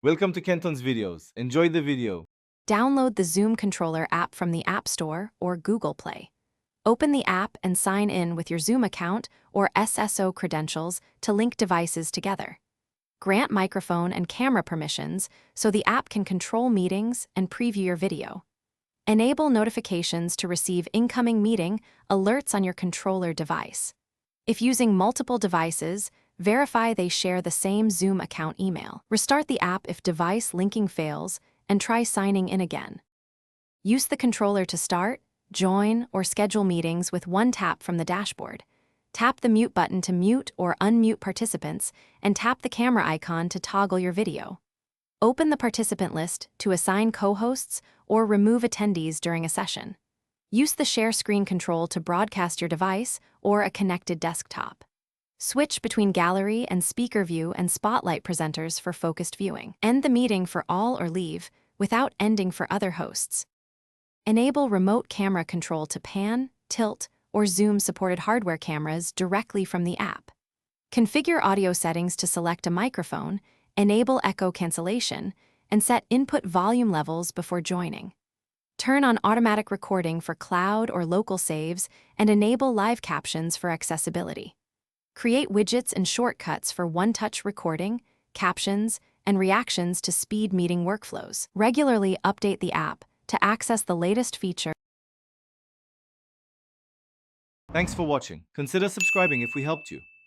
Welcome to Kenton's videos. Enjoy the video. Download the Zoom Controller app from the App Store or Google Play. Open the app and sign in with your Zoom account or SSO credentials to link devices together. Grant microphone and camera permissions so the app can control meetings and preview your video. Enable notifications to receive incoming meeting alerts on your controller device. If using multiple devices, verify they share the same Zoom account email. Restart the app if device linking fails and try signing in again. Use the controller to start, join, or schedule meetings with one tap from the dashboard. Tap the mute button to mute or unmute participants, and tap the camera icon to toggle your video. Open the participant list to assign co-hosts or remove attendees during a session. Use the share screen control to broadcast your device or a connected desktop. Switch between gallery and speaker view and spotlight presenters for focused viewing. End the meeting for all or leave without ending for other hosts. Enable remote camera control to pan, tilt, or zoom supported hardware cameras directly from the app. Configure audio settings to select a microphone, enable echo cancellation, and set input volume levels before joining. Turn on automatic recording for cloud or local saves and enable live captions for accessibility. Create widgets and shortcuts for one-touch recording, captions, and reactions to speed meeting workflows. Regularly update the app to access the latest feature. Thanks for watching. Consider subscribing if we helped you.